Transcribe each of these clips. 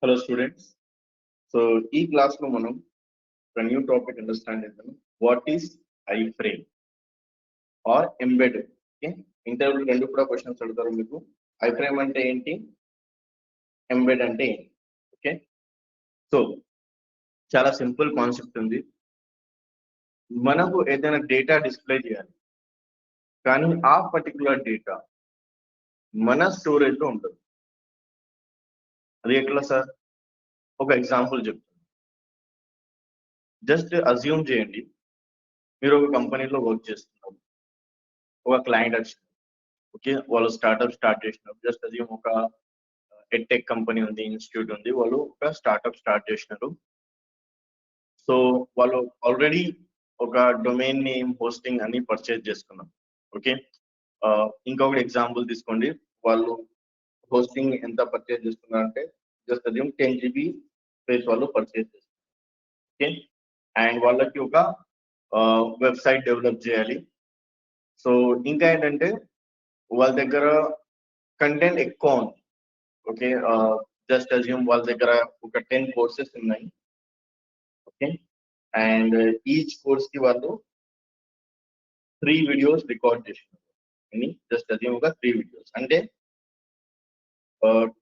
Hello students. So ఈ class లో మనం a new topic understand చేద్దాం. What is iframe or embed? Okay. Interview రెండు కూడా క్వశ్చన్స్ అడుగుతారు మీకు. iframe అంటే ఏంటి? embed అంటే ఏంటి? ఓకే. సో చాలా సింపుల్ కాన్సెప్ట్ ఉంది. మనకు ఏదైనా డేటా డిస్ప్లే చేయాలి. కానీ ఆ పర్టికులర్ డేటా మన స్టోరేజ్ లో ఉంటుంది. అది ఎట్లా సార్? ఒక ఎగ్జాంపుల్ చెప్తాను. జస్ట్ అజ్యూమ్ చేయండి, మీరు ఒక కంపెనీలో వర్క్ చేస్తున్నారు, ఒక క్లయింట్ వచ్చింది. ఓకే, వాళ్ళు స్టార్ట్అప్ స్టార్ట్ చేసినారు. జస్ట్ అజ్యూమ్ ఒక ఎడ్టెక్ కంపెనీ ఉంది, ఇన్స్టిట్యూట్ ఉంది, వాళ్ళు ఒక స్టార్ట్అప్ స్టార్ట్ చేసినారు. సో వాళ్ళు ఆల్రెడీ ఒక డొమైన్ నేమ్, హోస్టింగ్ అన్ని పర్చేజ్ చేసుకున్నారు. ఓకే, ఇంకొకటి ఎగ్జాంపుల్ తీసుకోండి. వాళ్ళు హోస్టింగ్ ఎంత పర్చేజ్ చేసుకున్నారు అంటే జస్ట్ అజ్యూమ్ 10 GB స్పేస్ వాళ్ళు పర్చేజ్ చేస్తారు. ఓకే, అండ్ వాళ్ళకి ఒక వెబ్సైట్ డెవలప్ చేయాలి. సో ఇంకా ఏంటంటే వాళ్ళ దగ్గర కంటెంట్ ఎక్కువ ఉంది. ఓకే, జస్ట్ అజ్యూమ్ వాళ్ళ దగ్గర ఒక 10 కోర్సెస్ ఉన్నాయి. ఓకే, అండ్ ఈచ్ కోర్స్ కి వాళ్ళు 3 వీడియోస్ రికార్డ్ చేస్తున్నారు. జస్ట్ అజ్యూమ్ ఒక 3 వీడియోస్ అంటే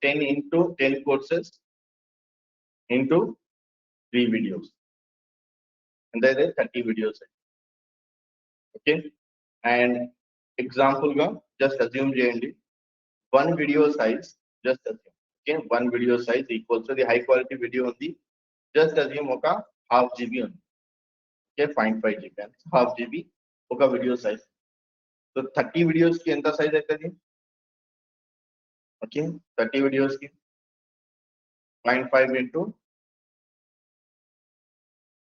10 into 10 courses into 3 వీడియోస్ అంటే 30 వీడియోస్. ఓకే, అండ్ ఎగ్జాంపుల్ గా జస్ట్ అజ్యూమ్ చేయండి 1 video size, just assume. Okay, 1 video size equals the high quality video ఉంది. Just assume ఒక 1/2 GB ఉంది. ఓకే, 0.5 GB అంటే 1/2 GB ఒక వీడియో సైజ్. సో 30 వీడియోస్ కి ఎంత సైజ్ అవుతుంది? ఓకే, 30 వీడియోస్ కి 0.5 into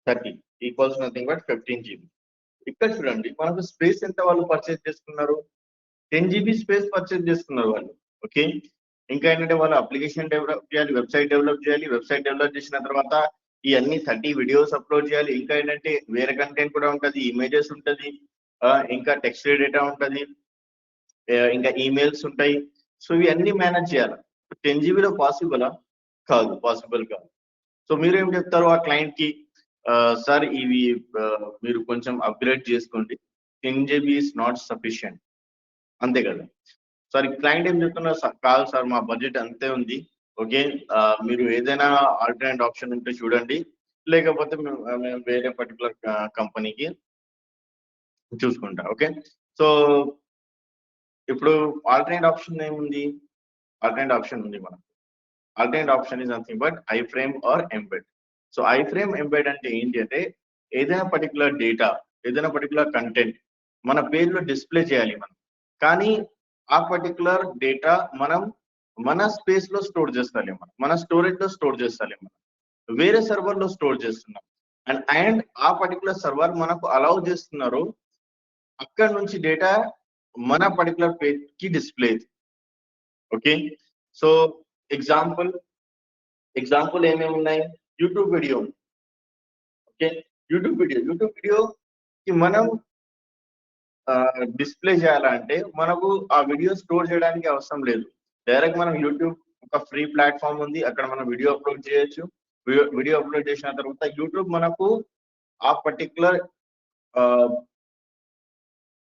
30 equals nothing but 15 GB. ఇక్కడ చూడండి, మనకు స్పేస్ ఎంత వాళ్ళు పర్చేజ్ చేసుకున్నారు? 10 GB స్పేస్ పర్చేజ్ చేసుకున్నారు వాళ్ళు. ఓకే, ఇంకా ఏంటంటే వాళ్ళు అప్లికేషన్ డెవలప్ చేయాలి, వెబ్సైట్ డెవలప్ చేయాలి. వెబ్సైట్ డెవలప్ చేసిన తర్వాత ఇవన్నీ 30 వీడియోస్ అప్లోడ్ చేయాలి. ఇంకా ఏంటంటే వేరే కంటెంట్ కూడా ఉంటుంది, ఇమేజెస్ ఉంటుంది, ఇంకా టెక్స్ట్ డేటా ఉంటుంది, ఇంకా ఈమెయిల్స్ ఉంటాయి. సో ఇవన్నీ మేనేజ్ చేయాలి. 10 GBలో పాసిబులా? కాదు, పాసిబుల్ కాదు. సో మీరు ఏం చెప్తారు ఆ క్లయింట్ కి? సార్ ఇవి మీరు కొంచెం అప్గ్రేడ్ చేసుకోండి, 10 GB ఈస్ నాట్ సఫిషియంట్, అంతే కదా. సార్ క్లయింట్ ఏం చెప్తున్నారు? కాదు సార్, మా బడ్జెట్ అంతే ఉంది. ఓకే, మీరు ఏదైనా ఆల్టర్నేట్ ఆప్షన్ ఉంటే చూడండి, లేకపోతే మేము వేరే పర్టికులర్ కంపెనీకి చూసుకుంటా. ఓకే, సో ఇప్పుడు ఆల్టర్నేట్ ఆప్షన్ ఏముంది? ఆల్టర్నేట్ ఆప్షన్ ఉంది మనకు. Alternate option is nothing but iframe or embed. So iframe embed అంటే ఏంటి అంటే ఏదైనా పర్టికులర్ డేటా, ఏదైనా పర్టికులర్ కంటెంట్ మన పేజ్ లో డిస్ప్లే చేయాలి మనం. కానీ ఆ పర్టికులర్ డేటా మనం మన స్పేస్ లో స్టోర్ చేస్తాలి, మన స్టోరేజ్ లో స్టోర్ చేస్తాలి, మనం వేరే సర్వర్ లో స్టోర్ చేస్తున్నాం. అండ్ ఆ పర్టికులర్ సర్వర్ మనకు అలౌ చేస్తున్నారు అక్కడ నుంచి డేటా మన పర్టికులర్ పేజ్ కి డిస్ప్లే. ఓకే, సో ఎగ్జాంపుల్ ఏమేమి ఉన్నాయి? YouTube video. Okay, YouTube video కి మనం డిస్ప్లే చేయాలంటే మనకు ఆ వీడియో స్టోర్ చేయడానికి అవసరం లేదు. డైరెక్ట్ మనం యూట్యూబ్ ఒక ఫ్రీ ప్లాట్ఫామ్ ఉంది, అక్కడ మనం వీడియో అప్లోడ్ చేయొచ్చు. వీడియో అప్లోడ్ చేసిన తర్వాత యూట్యూబ్ మనకు ఆ పర్టికులర్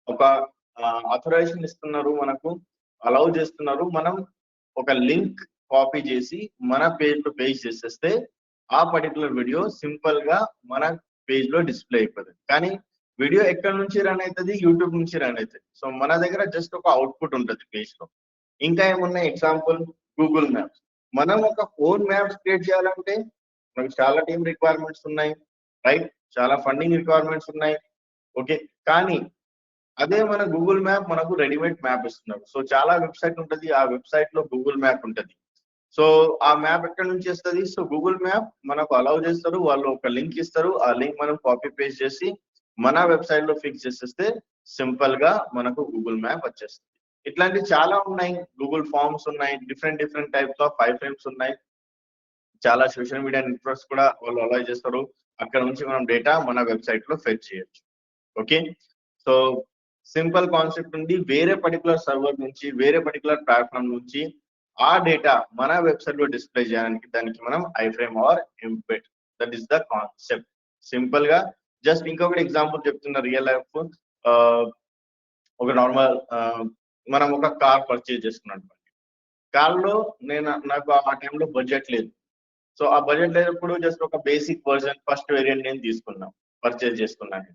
ఒక ఆథరైజేషన్ ఇస్తున్నారు, మనకు అలౌ చేస్తున్నారు. మనం ఒక లింక్ కాపీ చేసి మన పేజ్ లో పేజ్ చేసేస్తే ఆ పర్టికులర్ వీడియో సింపుల్ గా మన పేజ్ లో డిస్ప్లే అయిపోతుంది. కానీ వీడియో ఎక్కడ నుంచి రన్ అవుతుంది? యూట్యూబ్ నుంచి రన్ అవుతుంది. సో మన దగ్గర జస్ట్ ఒక అవుట్పుట్ ఉంటుంది పేజ్ లో. ఇంకా ఏమున్నాయి? Example Google maps. మనం ఒక ఓన్ మ్యాప్స్ క్రియేట్ చేయాలంటే మనకి చాలా టీమ్ రిక్వైర్మెంట్స్ ఉన్నాయి, రైట్? చాలా ఫండింగ్ రిక్వైర్మెంట్స్ ఉన్నాయి. ఓకే, కానీ అదే మన గూగుల్ మ్యాప్ మనకు రెడీమేడ్ మ్యాప్ ఇస్తున్నారు. సో చాలా వెబ్సైట్ ఉంటుంది, ఆ వెబ్సైట్ లో గూగుల్ మ్యాప్ ఉంటుంది. సో ఆ మ్యాప్ ఎక్కడి నుంచి వస్తుంది? సో గూగుల్ మ్యాప్ మనకు అలౌ చేస్తారు, వాళ్ళు ఒక లింక్ ఇస్తారు, ఆ లింక్ మనం కాపీ పేస్ట్ చేసి మన వెబ్సైట్ లో ఫిక్స్ చేసేస్తే సింపుల్ గా మనకు గూగుల్ మ్యాప్ వచ్చేస్తుంది. ఇట్లాంటివి చాలా ఉన్నాయి. గూగుల్ ఫార్మ్స్ ఉన్నాయి, డిఫరెంట్ టైప్స్ ఆఫ్ iframes ఉన్నాయి. చాలా సోషల్ మీడియా నెట్వర్క్స్ కూడా వాళ్ళు అలౌ చేస్తారు, అక్కడ నుంచి మనం డేటా మన వెబ్సైట్ లో ఫెచ్ చేయొచ్చు. ఓకే, సో సింపుల్ కాన్సెప్ట్ ఉంది. వేరే పర్టికులర్ సర్వర్ నుంచి, వేరే పర్టికులర్ ప్లాట్ఫామ్ నుంచి ఆ డేటా మన వెబ్సైట్ లో డిస్ప్లే చేయడానికి దానికి మనం iframe or embed, that is the concept. Simple గా జస్ట్ ఇంకొకటి ఎగ్జాంపుల్ చెప్తున్నా, రియల్ లైఫ్. ఒక నార్మల్ మనం ఒక కార్ పర్చేజ్ చేసుకున్నాం. కార్ లో నాకు ఆ టైంలో బడ్జెట్ లేదు. సో ఆ బడ్జెట్ లేనప్పుడు జస్ట్ ఒక బేసిక్ వర్జన్ ఫస్ట్ వేరియంట్ నేను తీసుకున్నాం, పర్చేజ్ చేసుకున్నాను.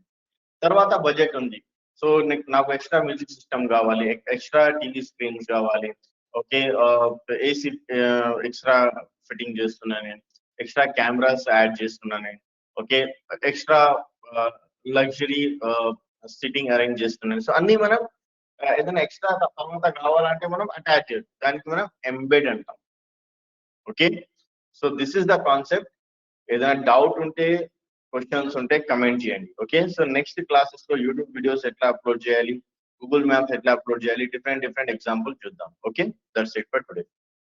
తర్వాత బడ్జెట్ ఉంది, సో నాకు ఎక్స్ట్రా మ్యూజిక్ సిస్టమ్ కావాలి, ఎక్స్ట్రా టీవీ స్క్రీన్స్ కావాలి, ఓకే, ఏసీ ఎక్స్ట్రా ఫిట్టింగ్ చేస్తున్నాను నేను, ఎక్స్ట్రా కెమెరాస్ యాడ్ చేస్తున్నాను నేను, okay, extra luxury sitting arrange చేస్తున్నాను. సో అన్ని మనం ఏదైనా ఎక్స్ట్రా తర్వాత కావాలంటే మనం అటాచ్ చేయొచ్చు, దానికి మనం ఎంబెడ్ అంటాం. Okay, so this is the concept. ఏదైనా డౌట్ ఉంటే, క్వశ్చన్స్ ఉంటే కమెంట్ చేయండి. ఓకే, సో నెక్స్ట్ క్లాసెస్ లో యూట్యూబ్ వీడియోస్ ఎట్లా అప్లోడ్ చేయాలి, గూగుల్ మ్యాప్స్ ఎట్లా అప్లోడ్ చేయాలి, డిఫరెంట్ ఎగ్జాంపుల్ చూద్దాం. Okay, that's it for today.